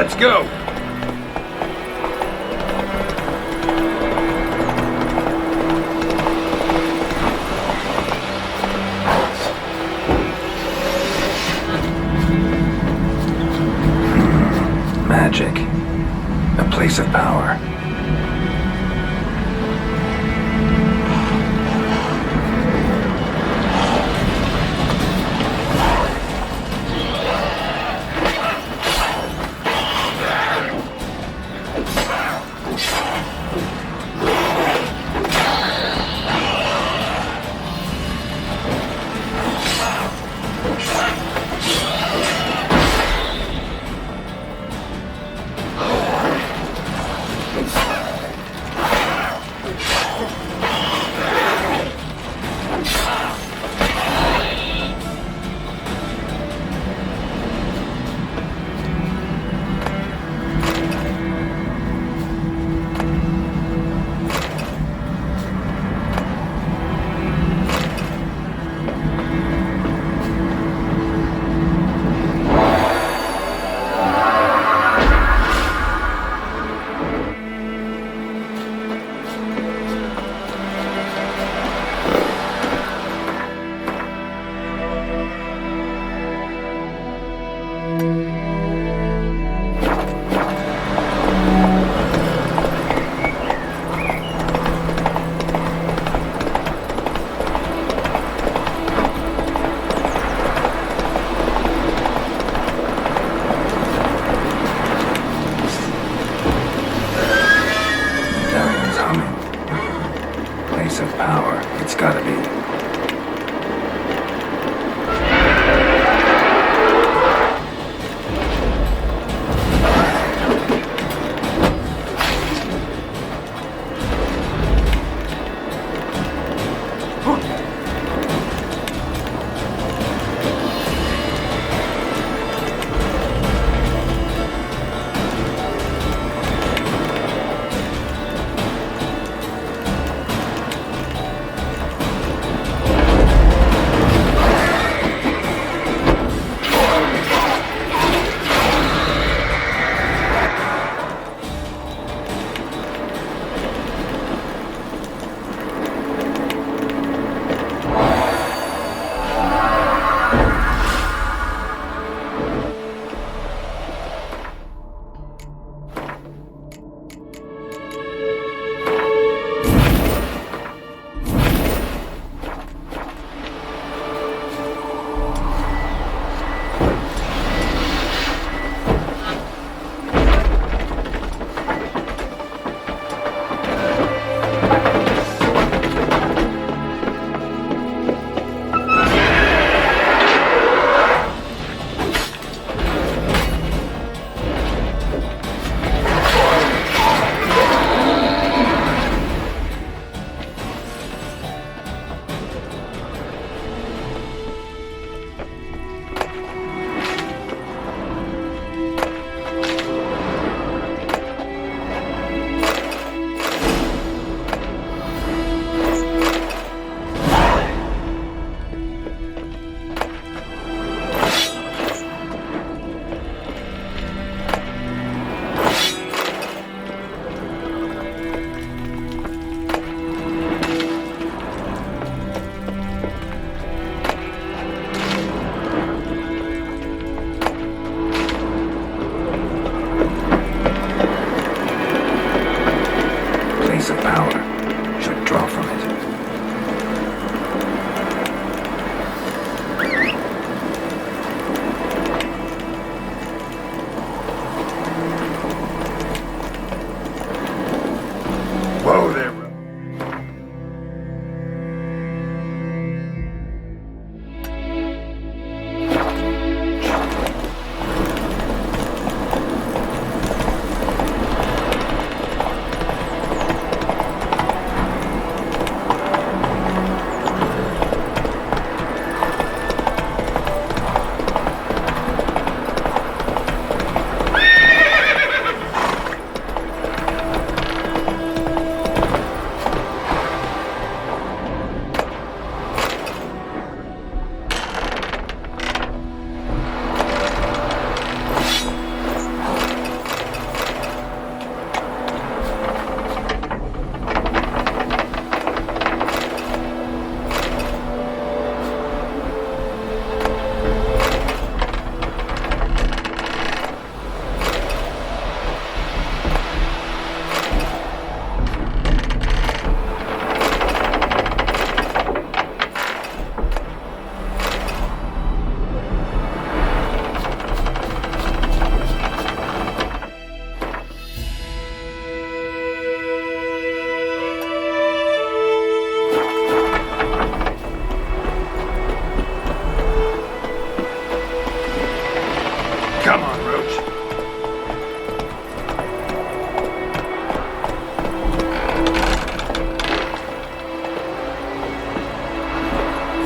Let's go! Magic. A place of power.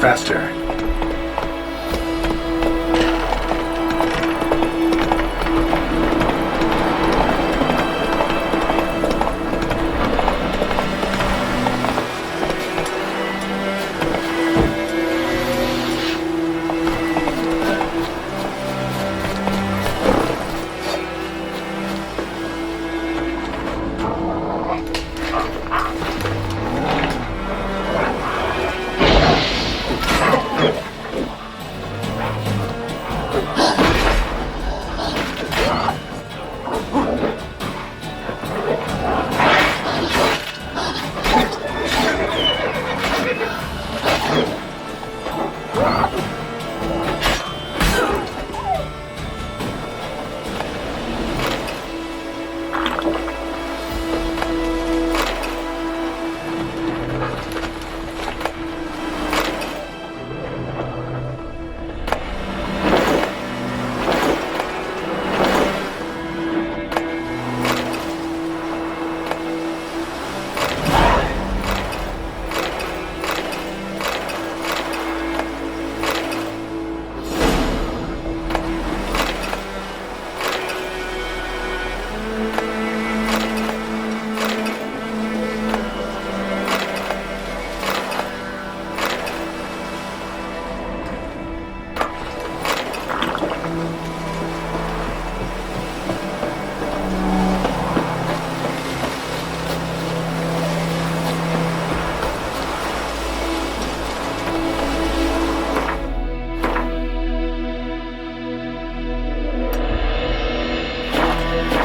Faster.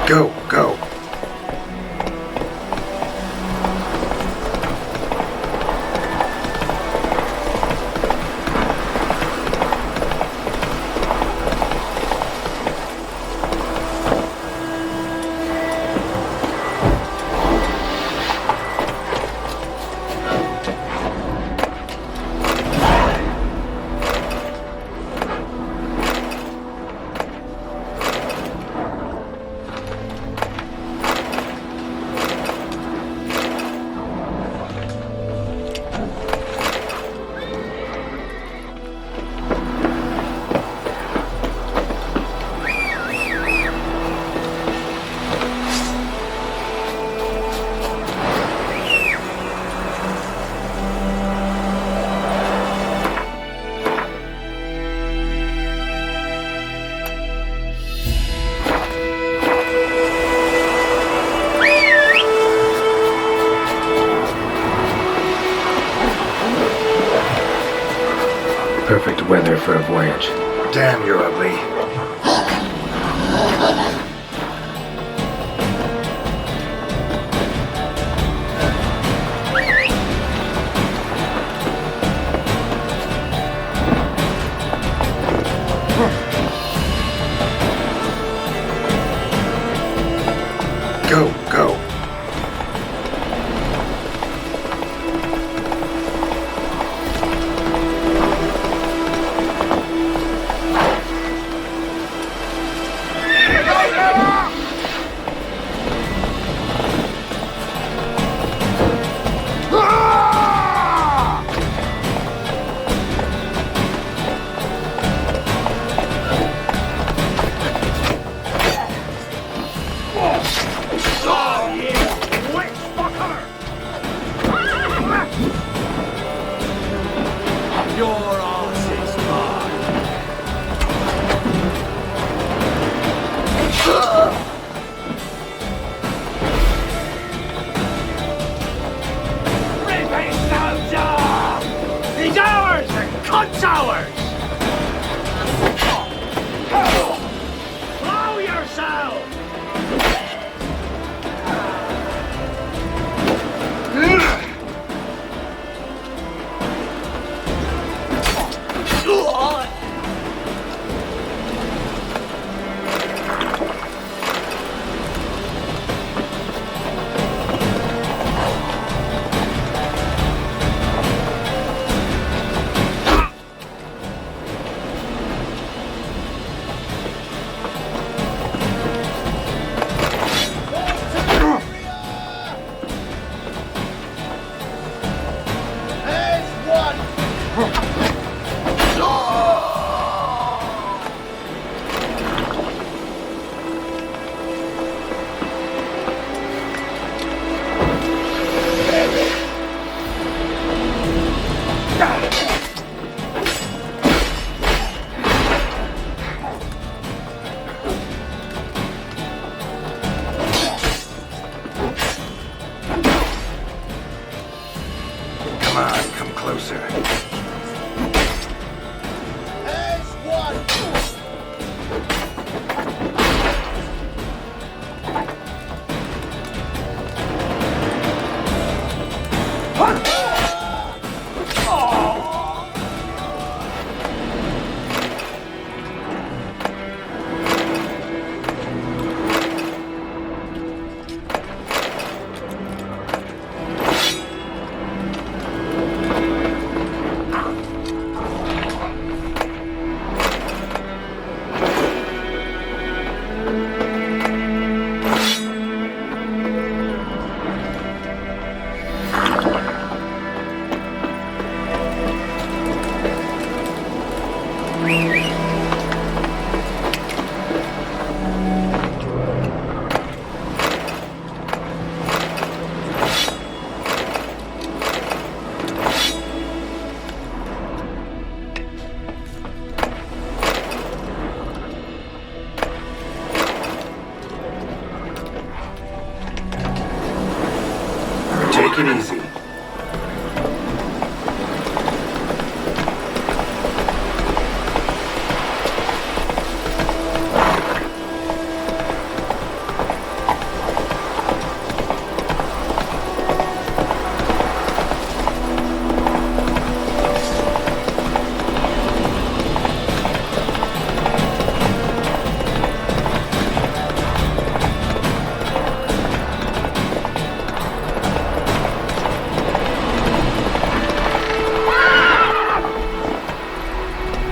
Go, go. Perfect weather for a voyage. Damn, you're ugly. Go, go. Come closer. There's one! Take it easy.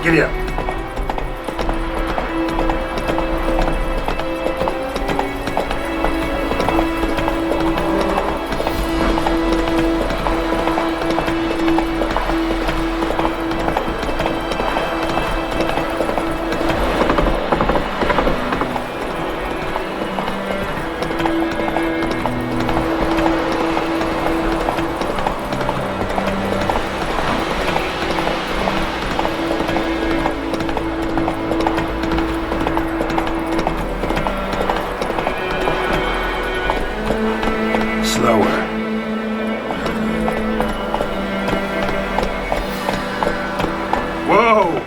Giddy up. Slower. Whoa!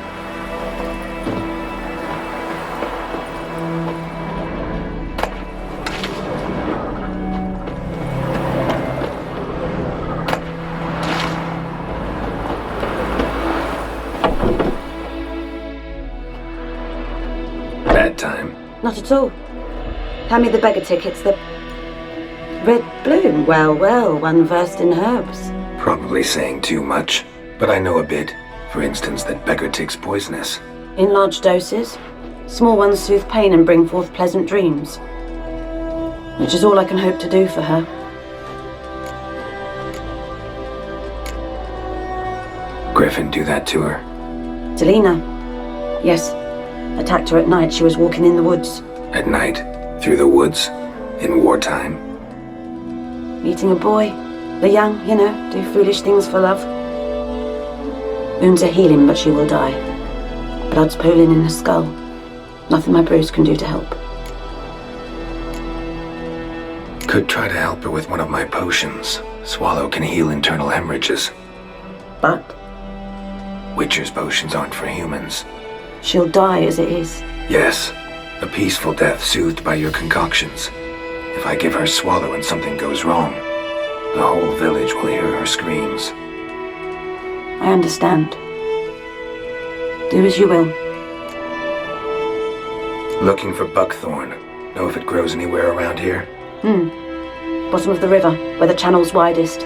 Bad time. Not at all. Hand me the beggar tickets, the red bloom. Well, well, one versed in herbs. Probably saying too much, but I know a bit. For instance, that beggar tick's poisonous. In large doses. Small ones soothe pain and bring forth pleasant dreams. Which is all I can hope to do for her. Griffin do that to her? Delina. Yes. Attacked her at night. She was walking in the woods. At night? Through the woods? In wartime? Meeting a boy. The young, you know, do foolish things for love. Wounds are healing, but she will die. Blood's pooling in her skull. Nothing my brews can do to help. Could try to help her with one of my potions. Swallow can heal internal hemorrhages. But Witcher's potions aren't for humans. she'll die as it is. Yes, a peaceful death soothed by your concoctions. If I give her Swallow and something goes wrong, the whole village will hear her screams. I understand. Do as you will. Looking for buckthorn. Know if it grows anywhere around here? Bottom of the river, where the channel's widest.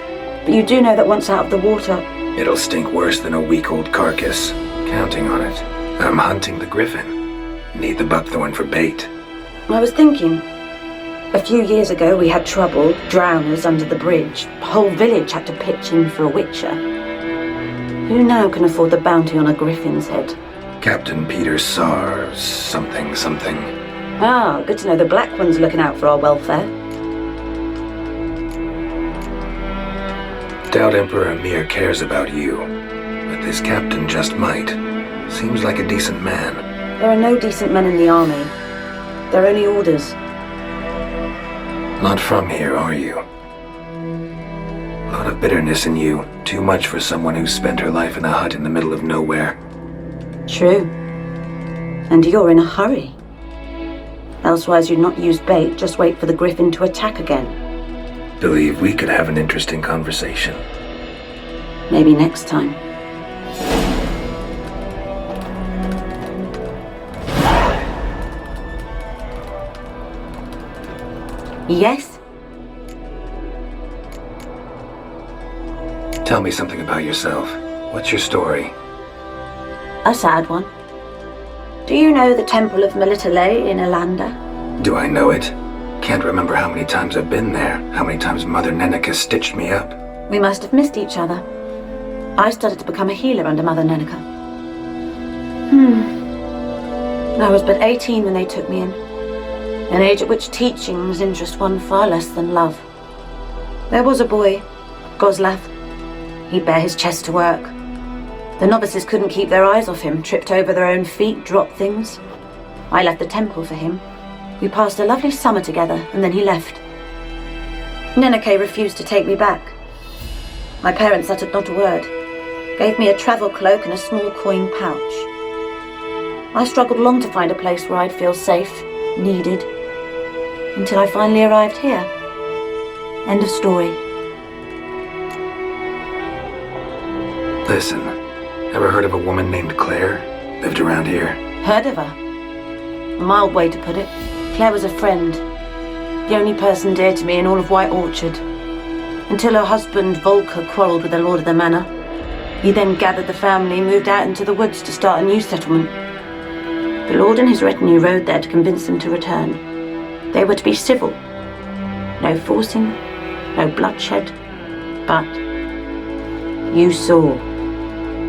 But you do know that once out of the water... It'll stink worse than a week-old carcass. Counting on it. I'm hunting the Griffin. Need the buckthorn for bait. I was thinking... A few years ago we had trouble, drowners under the bridge. The whole village had to pitch in for a witcher. Who now can afford the bounty on a Griffin's head? Captain Peter Sar... something. Ah, good to know the Black One's looking out for our welfare. Doubt Emperor Emir cares about you. But this captain just might. Seems like a decent man. There are no decent men in the army. They're only orders. Not from here, are you? A lot of bitterness in you, too much for someone who spent her life in a hut in the middle of nowhere. True. And you're in a hurry. Elsewise you'd not use bait, just wait for the Griffin to attack again. Believe we could have an interesting conversation. Maybe next time. Yes? Tell me something about yourself. What's your story? A sad one. Do you know the Temple of Melitele in Elanda? Do I know it? Can't remember how many times I've been there, how many times Mother Nenica stitched me up. We must have missed each other. I started to become a healer under Mother Nenica. I was but 18 when they took me in. An age at which teachings interest one far less than love. There was a boy, Goslav. He'd bare his chest to work. The novices couldn't keep their eyes off him, tripped over their own feet, dropped things. I left the temple for him. We passed a lovely summer together, and then he left. Nenike refused to take me back. My parents uttered not a word, gave me a travel cloak and a small coin pouch. I struggled long to find a place where I'd feel safe, needed, until I finally arrived here. End of story. Listen, ever heard of a woman named Claire? Lived around here? Heard of her? A mild way to put it. Claire was a friend. The only person dear to me in all of White Orchard. Until her husband, Volker, quarrelled with the lord of the manor. He then gathered the family and moved out into the woods to start a new settlement. The lord and his retinue rode there to convince them to return. They were to be civil. No forcing, no bloodshed. But you saw.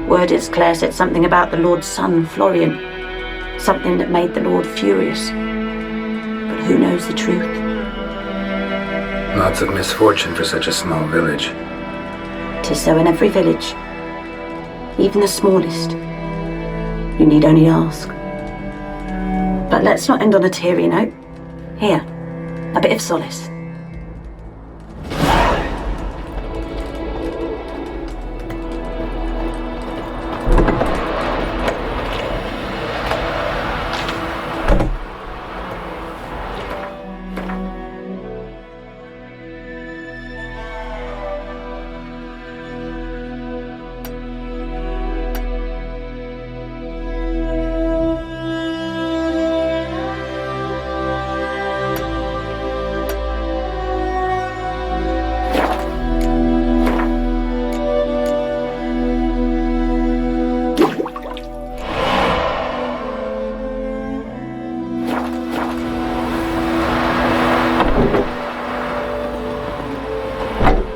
Word is Claire said something about the lord's son, Florian. Something that made the lord furious. But who knows the truth? Lots of misfortune for such a small village. 'Tis so in every village. Even the smallest. You need only ask. But let's not end on a teary note. Here, a bit of solace.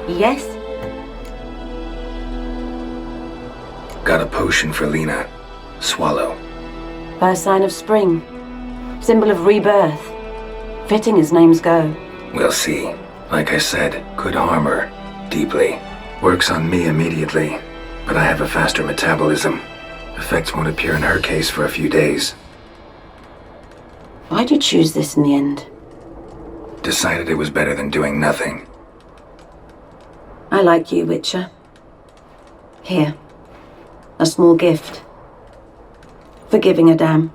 Yes? Got a potion for Lena. Swallow. First sign of spring. Symbol of rebirth. Fitting as names go. We'll see. Like I said, could harm her. Deeply. Works on me immediately. But I have a faster metabolism. Effects won't appear in her case for a few days. Why'd you choose this in the end? Decided it was better than doing nothing. I like you, Witcher. Here. A small gift. For giving a damn.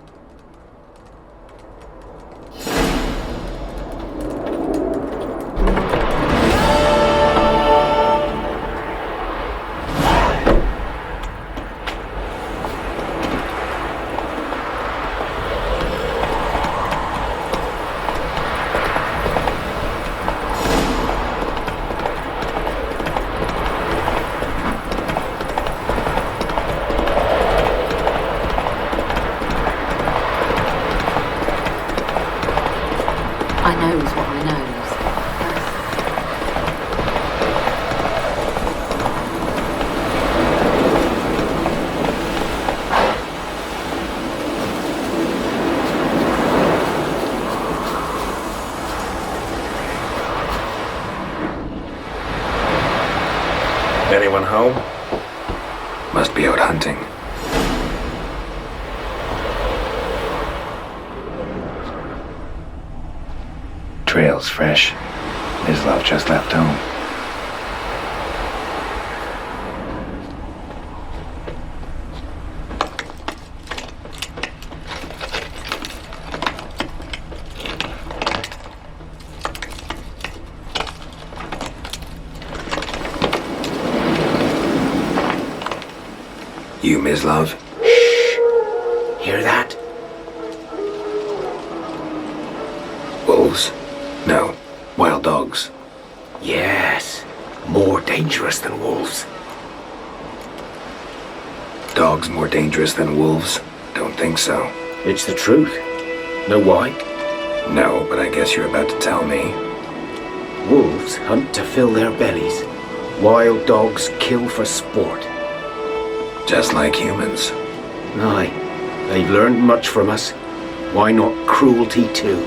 I knows what I knows. Anyone home? Must be out hunting. Trail's fresh. Mislav just left home. You, Mislov? Hear that? Wolves? No. Wild dogs. Yes. More dangerous than wolves. Dogs more dangerous than wolves? Don't think so. It's the truth. Know why? No, but I guess you're about to tell me. Wolves hunt to fill their bellies. Wild dogs kill for sport. Just like humans. Aye. They've learned much from us. Why not cruelty too?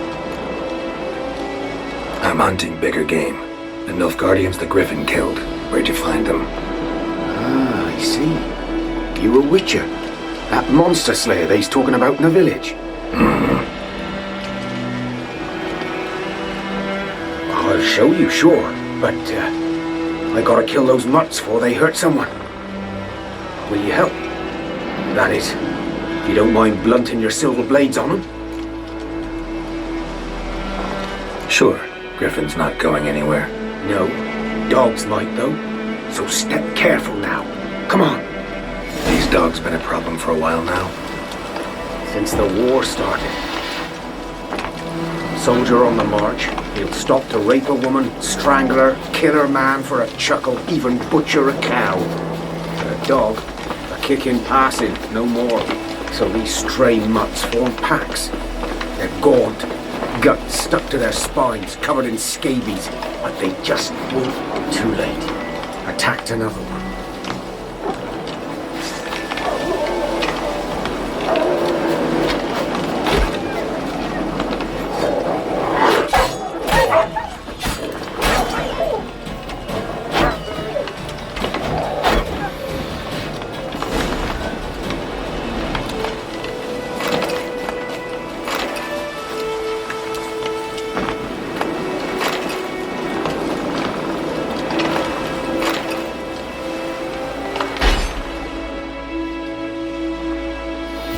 I'm hunting bigger game. The Nilfgaardians the Griffin killed. Where'd you find them? Ah, I see. You a witcher. That monster slayer they's talking about in the village. I'll show you, sure. But, I gotta kill those mutts before they hurt someone. Will you help? That is, if you don't mind blunting your silver blades on them. Sure. Griffin's not going anywhere. No, dogs might though. So step careful now. Come on. These dogs been a problem for a while now. Since the war started. Soldier on the march, he'll stop to rape a woman, strangle her, kill her man for a chuckle, even butcher a cow. But a dog, a kick in passing, no more. So these stray mutts form packs. They're gaunt, guts stuck to their spines, covered in scabies, but they just won't. Too late. Attacked another one.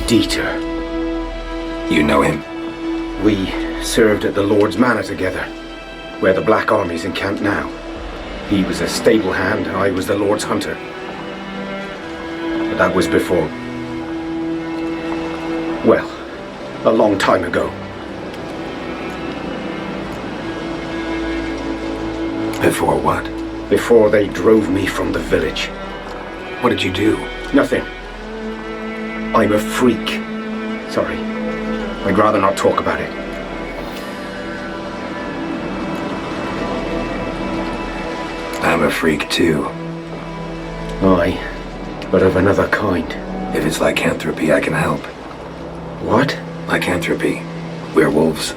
Dieter. You know him? We served at the Lord's Manor together, where the Black Army's encamped now. He was a stable hand, I was the Lord's hunter. But that was before... well, a long time ago. Before what? Before they drove me from the village. What did you do? Nothing. I'm a freak. Sorry. I'd rather not talk about it. I'm a freak too. Aye, but of another kind. If it's lycanthropy, I can help. What? Lycanthropy. Werewolves.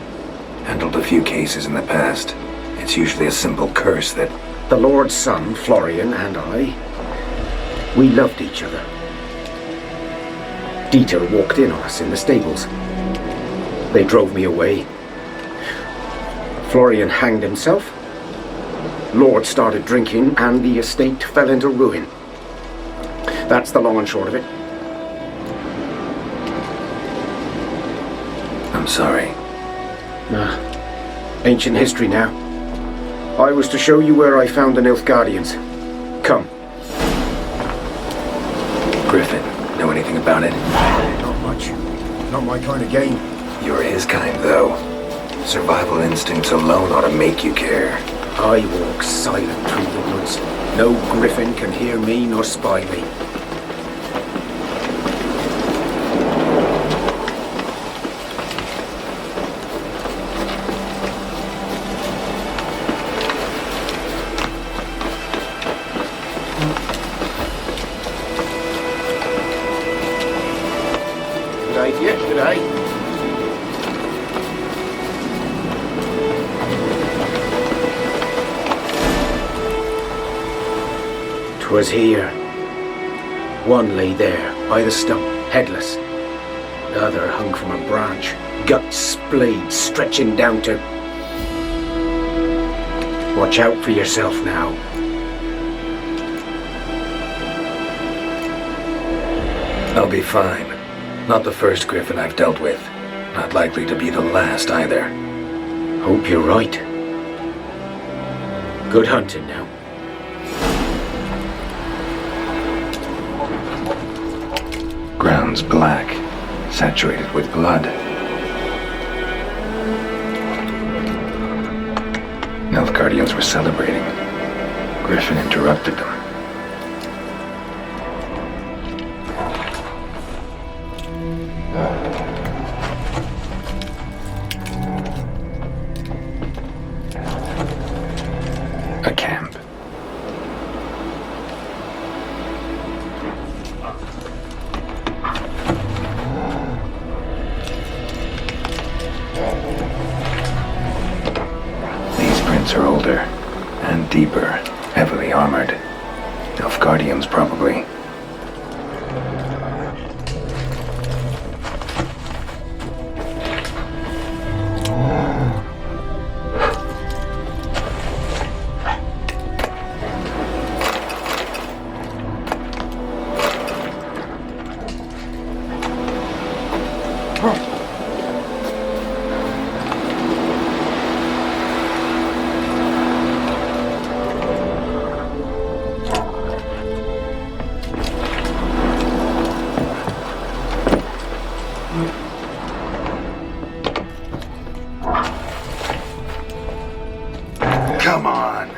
Handled a few cases in the past. It's usually a simple curse that... The Lord's son, Florian, and I, we loved each other. Dieter walked in on us in the stables. They drove me away. Florian hanged himself. Lord started drinking, and the estate fell into ruin. That's the long and short of it. I'm sorry. Ancient history now. I was to show you where I found the Nilfgaardians. Come. Griffin, know anything about it? Not much. Not my kind of game. You're his kind, though. Survival instincts alone ought to make you care. I walk silent through the woods. No Griffin can hear me nor spy me. G'day. 'Twas here. One lay there, by the stump, headless. The other hung from a branch, guts splayed, stretching down to... Watch out for yourself now. I'll be fine. Not the first Griffin I've dealt with. Not likely to be the last either. Hope you're right. Good hunting now. Ground's black, saturated with blood. Nilfgaardians were celebrating. Griffin interrupted them. A camp. These prints are older and deeper, heavily armored. Nilfgaardians, probably. Come on.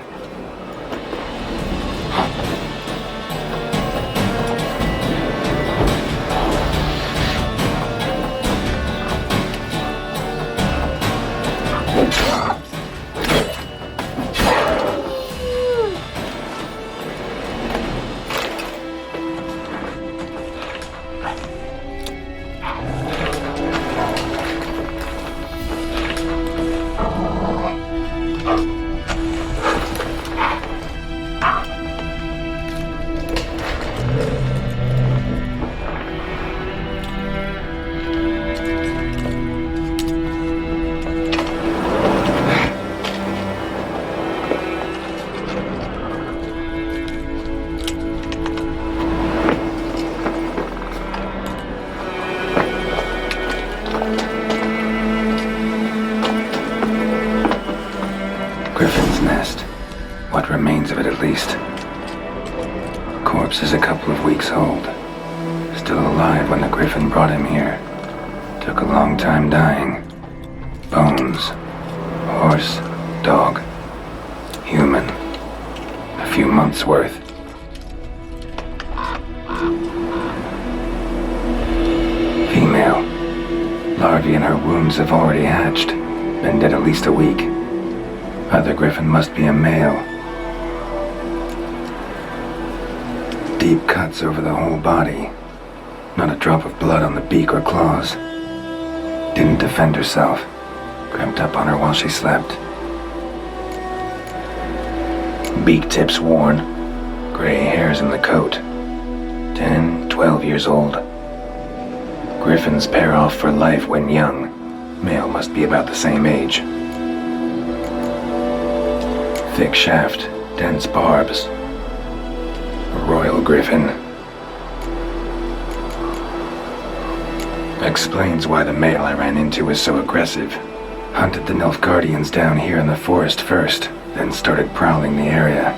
Griffin's nest. What remains of it, at least. Corpse is a couple of weeks old. Still alive when the Griffin brought him here. Took a long time dying. Bones. Horse. Dog. Human. A few months' worth. Female. Larvae in her wounds have already hatched. Been dead at least a week. Other Griffin must be a male. Deep cuts over the whole body. Not a drop of blood on the beak or claws. Didn't defend herself. Crept up on her while she slept. Beak tips worn. Gray hairs in the coat. 10, 12 years old. Griffins pair off for life when young. Male must be about the same age. Thick shaft, dense barbs. A royal Griffin. Explains why the male I ran into was so aggressive. Hunted the Nilfgaardians down here in the forest first, then started prowling the area.